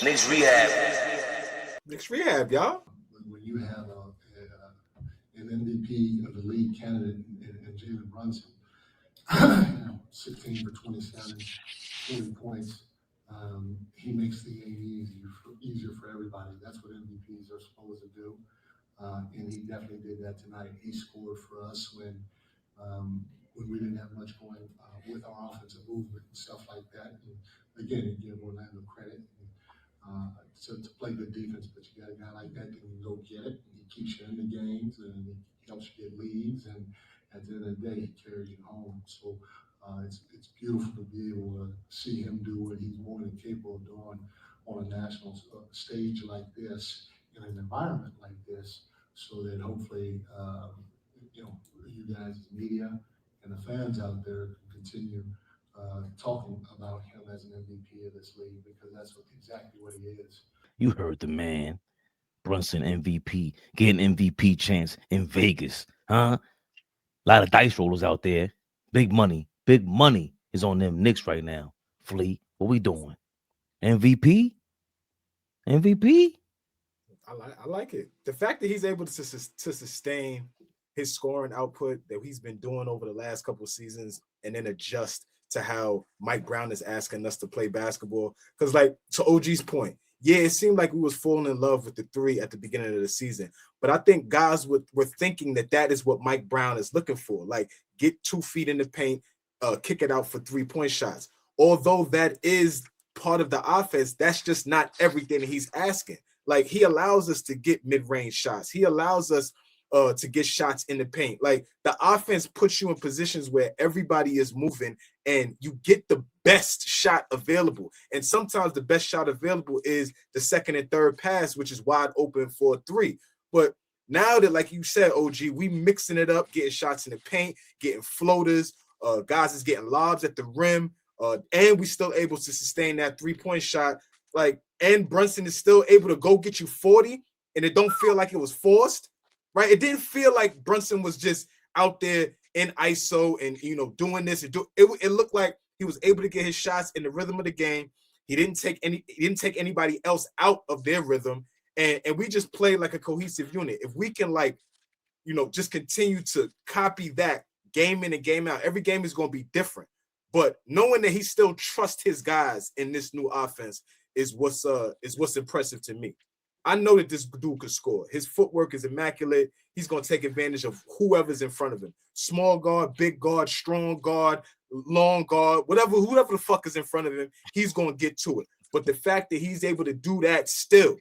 Knicks Rehab. Knicks Rehab, y'all. When you have an MVP of the league candidate in Jalen Brunson, 16 for 27, 40 points, he makes the game easier for everybody. That's what MVPs are supposed to do. And he definitely did that tonight. He scored for us when we didn't have much going with our offensive movement and stuff like that. And again, give Orlando credit to play good defense, but you got a guy like that that can go get it. And he keeps you in the games and he helps you get leads. And at the end of the day, he carries you home. So it's beautiful to be able to see him do what he's more than capable of doing on a national stage like this, in an environment like this, so that hopefully, you guys, as media and the fans out there, can continue talking about him as an MVP of this league, because that's exactly what he is. You heard the man, Brunson MVP, getting MVP chance in Vegas, huh? A lot of dice rollers out there. Big money is on them Knicks right now. Flea, what we doing? MVP? I like it. The fact that he's able to sustain his scoring output that he's been doing over the last couple of seasons, and then adjust to how Mike Brown is asking us to play basketball. Because, like, to OG's point, yeah, it seemed like we was falling in love with the three at the beginning of the season. But I think guys were thinking that is what Mike Brown is looking for. Like, get 2 feet in the paint, kick it out for 3-point shots. Although that is part of the offense, that's just not everything he's asking. Like, he allows us to get mid-range shots. He allows us to get shots in the paint. Like, the offense puts you in positions where everybody is moving and you get the best shot available. And sometimes the best shot available is the second and third pass, which is wide open for a 3. But now that, like you said, OG, we mixing it up, getting shots in the paint, getting floaters, guys is getting lobs at the rim, and we still able to sustain that 3-point shot. Like, and Brunson is still able to go get you 40, and it don't feel like it was forced. Right, it didn't feel like Brunson was just out there in ISO and doing this and it looked like he was able to get his shots in the rhythm of the game. He didn't take anybody else out of their rhythm, and we just played like a cohesive unit. If we can, just continue to copy that game in and game out, every game is going to be different. But knowing that he still trusts his guys in this new offense is what's impressive to me. I know that this dude could score. His footwork is immaculate. He's going to take advantage of whoever's in front of him. Small guard, big guard, strong guard, long guard, whoever the fuck is in front of him, he's going to get to it. But the fact that he's able to do that still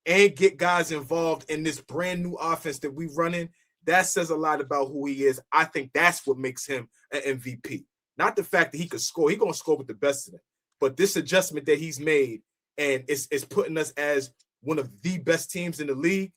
and get guys involved in this brand new offense that we run in, that says a lot about who he is. I think that's what makes him an MVP. Not the fact that he could score. He's going to score with the best of them. But this adjustment that he's made, and it's putting us as one of the best teams in the league.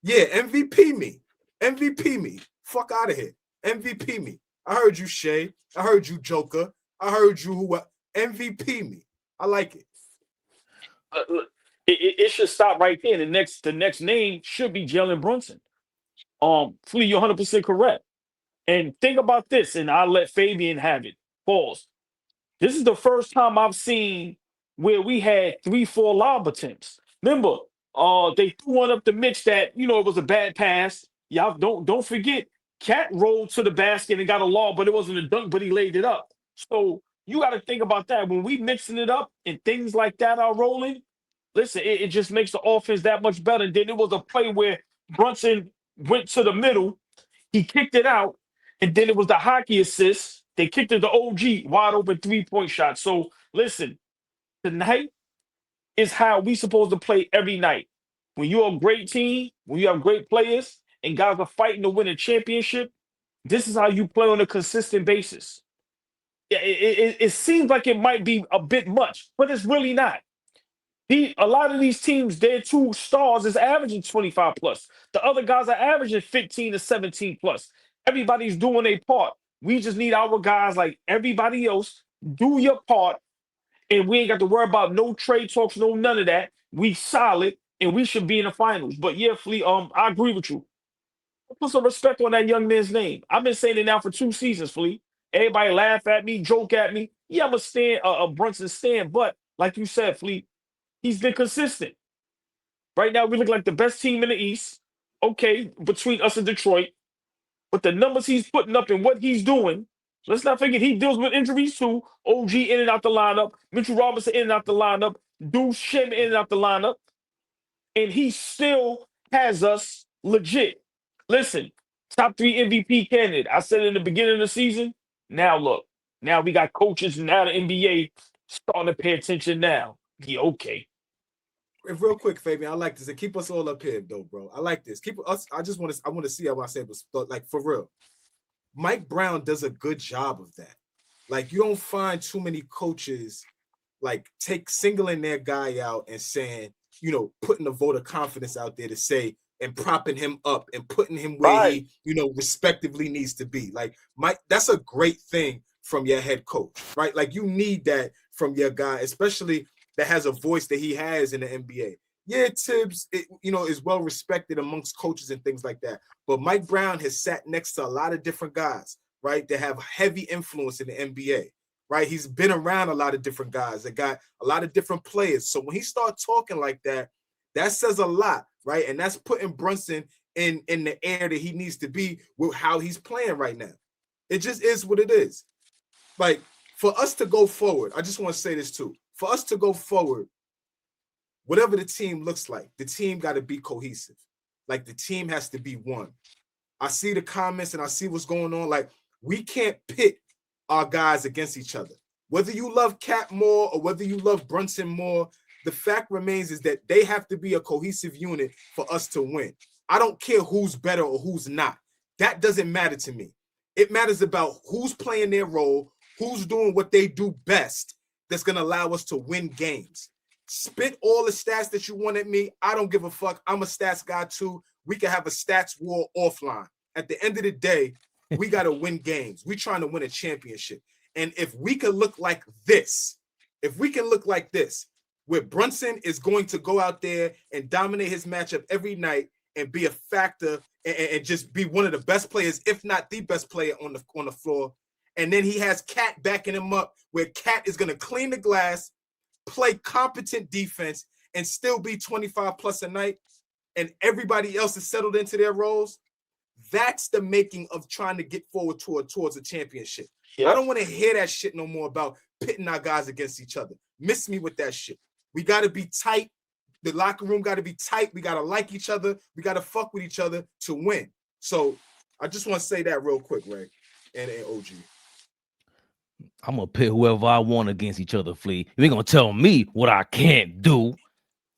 Yeah, MVP me. Fuck out of here. MVP me. I heard you, Shay. I heard you, Joker. I heard you, MVP me. I like it. It should stop right there. The next name should be Jalen Brunson. Flea, you're 100% correct. And think about this, and I'll let Fabian have it. Pause. This is the first time I've seen where we had 3-4 lob attempts. Remember, they threw one up the Mitch that, it was a bad pass. Y'all don't forget, Cat rolled to the basket and got a lob, but it wasn't a dunk, but he laid it up. So you got to think about that. When we mixing it up and things like that are rolling, listen, it just makes the offense that much better. And then it was a play where Brunson went to the middle, he kicked it out, and then it was the hockey assist. They kicked it to OG, wide open 3-point shot. So listen, tonight is how we supposed to play every night. When you're a great team, when you have great players, and guys are fighting to win a championship, this is how you play on a consistent basis. It seems like it might be a bit much, but it's really not. A lot of these teams, their 2 stars is averaging 25 plus. The other guys are averaging 15 to 17 plus. Everybody's doing their part. We just need our guys, like everybody else, do your part. And we ain't got to worry about no trade talks, no none of that. We solid, and we should be in the finals. But yeah, Flea, I agree with you. Put some respect on that young man's name. I've been saying it now for 2 seasons, Flea. Everybody laugh at me, joke at me. Yeah, I'm a Brunson stan. But like you said, Flea, he's been consistent. Right now, we look like the best team in the East. Okay, between us and Detroit. But the numbers he's putting up and what he's doing, let's not forget he deals with injuries too. OG in and out the lineup, Mitchell Robinson in and out the lineup, Deuce Shim in and out the lineup, and he still has us legit. Listen, top 3 MVP candidate. I said it in the beginning of the season. Now look, now we got coaches and now the NBA starting to pay attention now. Yeah, okay. Real quick, Fabian, I like this. And keep us all up here, though, bro. I like this. Keep us. I want to see how I say it, but like for real. Mike Brown does a good job of that. Like you don't find too many coaches like singling their guy out and saying, putting a vote of confidence out there to say and propping him up and putting him where he, respectively needs to be. Like Mike, that's a great thing from your head coach, right? Like you need that from your guy, especially that has a voice that he has in the NBA. Yeah, Tibbs, is well respected amongst coaches and things like that. But Mike Brown has sat next to a lot of different guys, right, that have heavy influence in the NBA, right? He's been around a lot of different guys that got a lot of different players. So when he starts talking like that, that says a lot, right? And that's putting Brunson in the air that he needs to be with how he's playing right now. It just is what it is. Like, for us to go forward, I just want to say this too. For us to go forward, whatever the team looks like, the team got to be cohesive. Like, the team has to be one. I see the comments and I see what's going on. Like, we can't pit our guys against each other. Whether you love Cat more or whether you love Brunson more, the fact remains is that they have to be a cohesive unit for us to win. I don't care who's better or who's not. That doesn't matter to me. It matters about who's playing their role, who's doing what they do best that's going to allow us to win games. Spit all the stats that you want at me. I don't give a fuck. I'm a stats guy too. We can have a stats war offline. At the end of the day, we got to win games. We're trying to win a championship. And if we can look like this, where Brunson is going to go out there and dominate his matchup every night and be a factor and just be one of the best players, if not the best player on the floor. And then he has Cat backing him up, where Cat is going to clean the glass, play competent defense, and still be 25 plus a night, and everybody else is settled into their roles. That's the making of trying to get forward towards a championship. Yep. I don't want to hear that shit no more about pitting our guys against each other. Miss me with that shit. We got to be tight. The locker room got to be tight. We got to like each other. We got to fuck with each other to win. So I just want to say that real quick, Ray and OG. I'm going to pit whoever I want against each other, Flea. You ain't going to tell me what I can't do.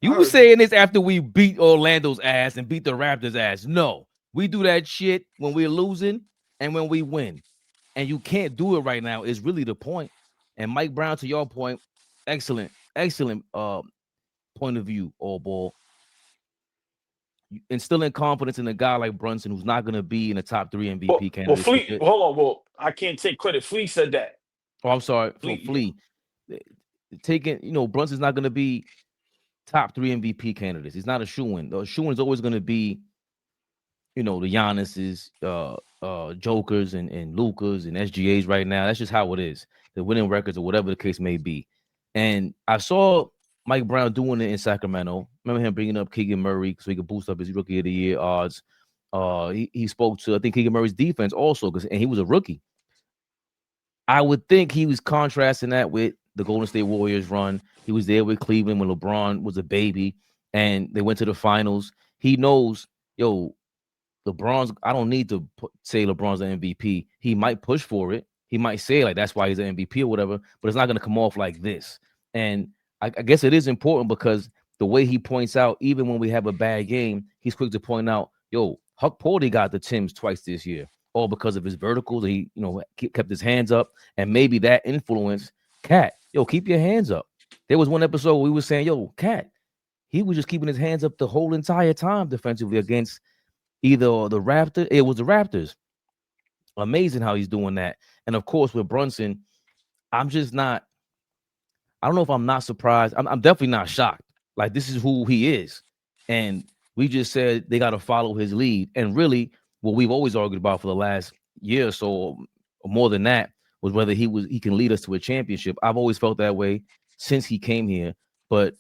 You were saying this after we beat Orlando's ass and beat the Raptors' ass. No, we do that shit when we're losing and when we win. And you can't do it right now is really the point. And Mike Brown, to your point, excellent point of view, all ball. Instilling confidence in a guy like Brunson, who's not going to be in the top 3 MVP candidate. Well, Flea, hold on. Well, I can't take credit. Flea said that. Oh, I'm sorry. Flea. Brunson's not going to be top 3 MVP candidates. He's not a shoo-in. The shoo-in is always going to be, the Giannis's, Jokers and Lucas and SGAs right now. That's just how it is. The winning records or whatever the case may be. And I saw Mike Brown doing it in Sacramento. Remember him bringing up Keegan Murray so he could boost up his Rookie of the Year odds. He spoke to, I think, Keegan Murray's defense also, and he was a rookie. I would think he was contrasting that with the Golden State Warriors run. He was there with Cleveland when LeBron was a baby, and they went to the finals. He knows, LeBron's, I don't need to say LeBron's an MVP. He might push for it. He might say, like, that's why he's an MVP or whatever, but it's not going to come off like this. And I guess it is important because the way he points out, even when we have a bad game, he's quick to point out, Huck Porty got the Timbs twice this year, all because of his verticals. He, kept his hands up, and maybe that influenced Cat. Keep your hands up. There was one episode where we were saying, Cat, he was just keeping his hands up the whole entire time defensively against either the Raptors. It was the Raptors. Amazing how he's doing that. And of course, with Brunson, I don't know if I'm not surprised. I'm definitely not shocked. Like, this is who he is. And we just said they got to follow his lead. And really, what we've always argued about for the last year or so, or more than that, was whether he can lead us to a championship. I've always felt that way since he came here. But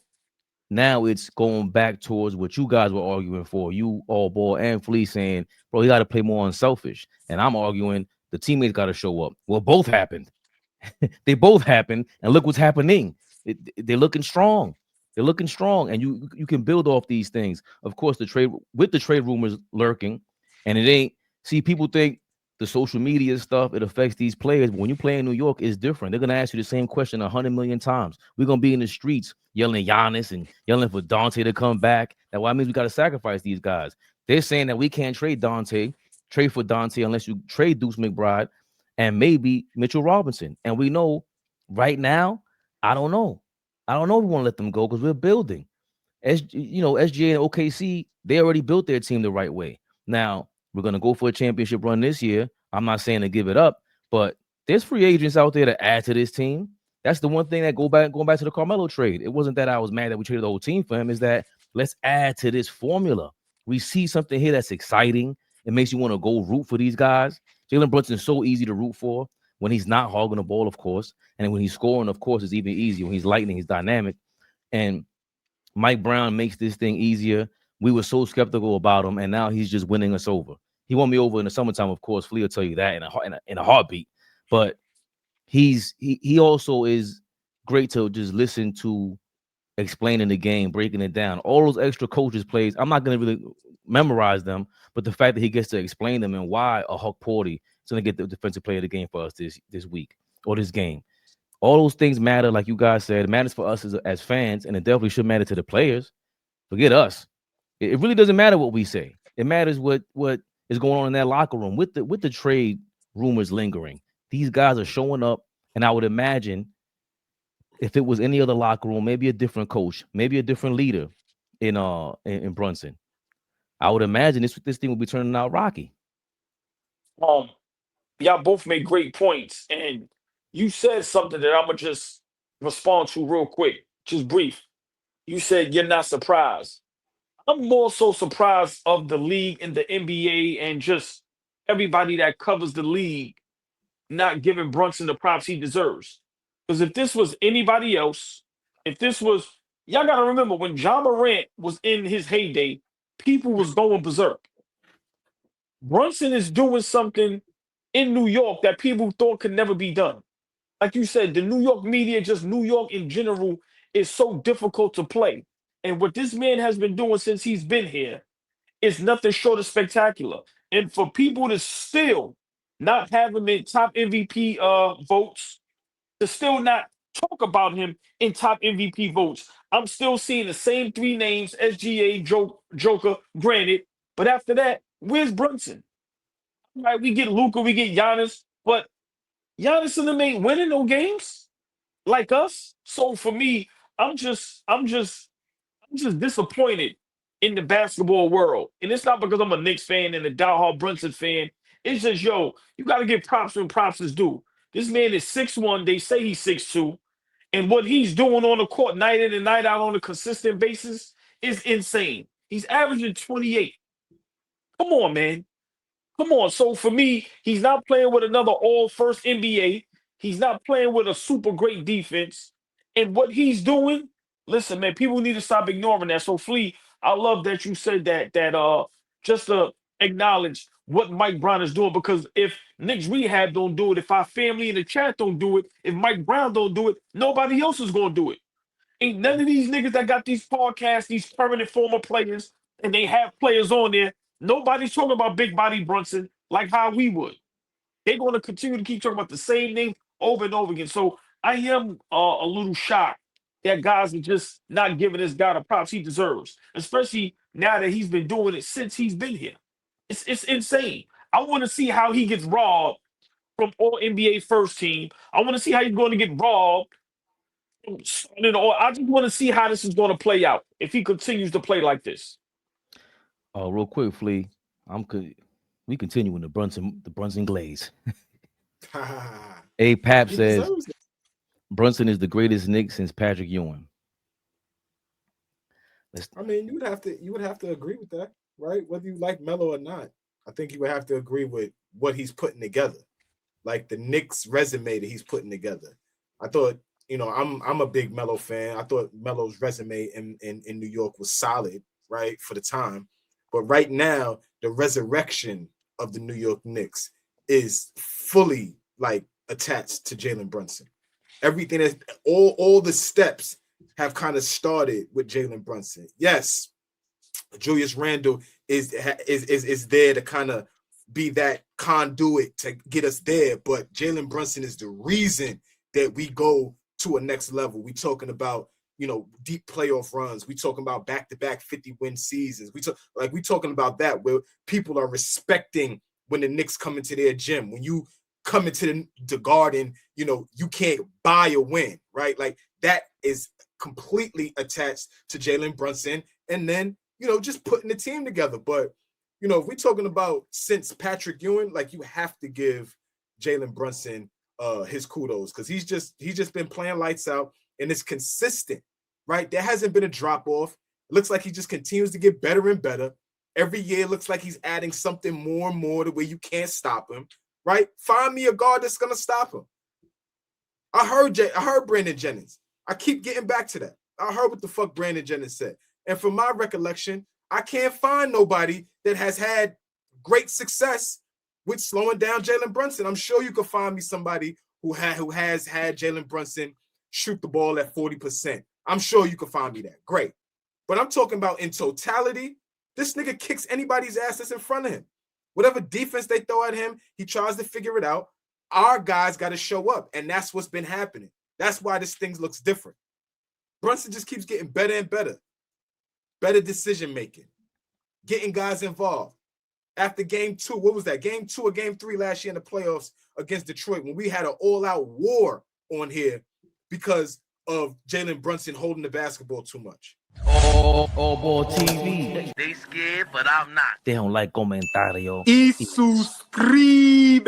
now it's going back towards what you guys were arguing for. You, All Ball, and Flea saying, bro, you got to play more unselfish. And I'm arguing the teammates got to show up. Well, both happened. They both happened. And look what's happening. They're looking strong. They're looking strong. And you can build off these things. Of course, the trade rumors lurking. And it ain't, see, people think the social media stuff, it affects these players. But when you play in New York, it's different. They're going to ask you the same question 100 million times. We're going to be in the streets yelling Giannis and yelling for Dante to come back. That why means we got to sacrifice these guys. They're saying that we can't trade for Dante unless you trade Deuce McBride and maybe Mitchell Robinson. And we know right now, I don't know. I don't know if we want to let them go because we're building. SGA and OKC, they already built their team the right way. Now, we're going to go for a championship run this year. I'm not saying to give it up, but there's free agents out there to add to this team. That's the one thing that going back to the Carmelo trade. It wasn't that I was mad that we traded the whole team for him. Is that let's add to this formula. We see something here that's exciting. It makes you want to go root for these guys. Jalen Brunson is so easy to root for when he's not hogging the ball, of course. And when he's scoring, of course, it's even easier. When he's lightning, he's dynamic. And Mike Brown makes this thing easier. We were so skeptical about him, and now he's just winning us over. He won me over in the summertime, of course. Flea will tell you that in a heartbeat. But he also is great to just listen to explaining the game, breaking it down. All those extra coaches plays, I'm not going to really memorize them, but the fact that he gets to explain them and why a Huck Porty is going to get the defensive player of the game for us this week or this game. All those things matter, like you guys said. It matters for us as fans, and it definitely should matter to the players. Forget us. It really doesn't matter what we say. It matters what is going on in that locker room with the trade rumors lingering. These guys are showing up, and I would imagine if it was any other locker room, maybe a different coach, maybe a different leader in Brunson, I would imagine this thing would be turning out rocky. Y'all both made great points, and you said something that I'm gonna just respond to real quick, just brief. You said you're not surprised. I'm more so surprised of the league and the NBA and just everybody that covers the league not giving Brunson the props he deserves. Because if this was anybody else, if this was y'all gotta remember when John Morant was in his heyday, people was going berserk. Brunson is doing something in New York that people thought could never be done. Like you said, the New York media, just New York in general, is so difficult to play. And what this man has been doing since he's been here is nothing short of spectacular. And for people to still not have him in top MVP votes, to still not talk about him in top MVP votes, I'm still seeing the same three names: SGA, Joker, granted. But after that, where's Brunson? Right, we get Luka, we get Giannis, but Giannis and them ain't winning no games like us. So for me, I'm just disappointed in the basketball world. And it's not because I'm a Knicks fan and a diehard Brunson fan. It's just, you got to give props when props is due. This man is 6'1". They say he's 6'2". And what he's doing on the court night in and night out on a consistent basis is insane. He's averaging 28. Come on, man. Come on. So for me, he's not playing with another all-first NBA. He's not playing with a super great defense. And what he's doing, listen, man, people need to stop ignoring that. So Flea, I love that you said that just to acknowledge what Mike Brown is doing, because if Knicks Rehab don't do it, if our family in the chat don't do it, if Mike Brown don't do it, nobody else is gonna do it. Ain't none of these niggas that got these podcasts, these permanent former players, and they have players on there. Nobody's talking about Big Body Brunson like how we would. They're going to continue to keep talking about the same name over and over again. So I am a little shocked that guys are just not giving this guy the props he deserves, especially now that he's been doing it since he's been here. It's insane. I want to see how he gets robbed from All NBA first team. I want to see how he's going to get robbed. I just want to see how this is going to play out if he continues to play like this. Real quick, Flea, we continuing the Brunson glaze. A Pap says Brunson is the greatest Knick since Patrick Ewing. I mean, you would have to agree with that, right? Whether you like Melo or not, I think you would have to agree with what he's putting together, like the Knicks resume that he's putting together. I thought you know, I'm a big Melo fan. I thought Melo's resume in New York was solid, right, for the time. But right now, the resurrection of the New York Knicks is fully like attached to Jalen Brunson. Everything is all the steps have kind of started with Jalen Brunson. Yes, Julius Randle is there to kind of be that conduit to get us there, but Jalen Brunson is the reason that we go to a next level. We talking about, you know, deep playoff runs. We talking about back-to-back 50-win seasons. We talking about that, where people are respecting when the Knicks come into their gym. When you come into the Garden, you know, you can't buy a win, right? Like that is completely attached to Jalen Brunson, and then, you know, just putting the team together. But, you know, if we're talking about since Patrick Ewing, like, you have to give Jalen Brunson his kudos, because he's just been playing lights out, and it's consistent, right? There hasn't been a drop off. It looks like he just continues to get better and better. Every year it looks like he's adding something more and more to where you can't stop him, right? Find me a guard that's gonna stop him. I heard Brandon Jennings. I keep getting back to that. I heard what the fuck Brandon Jennings said. And from my recollection, I can't find nobody that has had great success with slowing down Jalen Brunson. I'm sure you could find me somebody who has had Jalen Brunson shoot the ball at 40%. I'm sure you could find me that. Great. But I'm talking about in totality, this nigga kicks anybody's ass that's in front of him. Whatever defense they throw at him, he tries to figure it out. Our guys got to show up, and that's what's been happening. That's why this thing looks different. Brunson just keeps getting better and better. Better decision-making. Getting guys involved. After game 2, what was that? Game 2 or game 3 last year in the playoffs against Detroit, when we had an all-out war on here because of Jalen Brunson holding the basketball too much. Oh, ball TV. They scared, but I'm not. They don't like comentario. Y suscribe.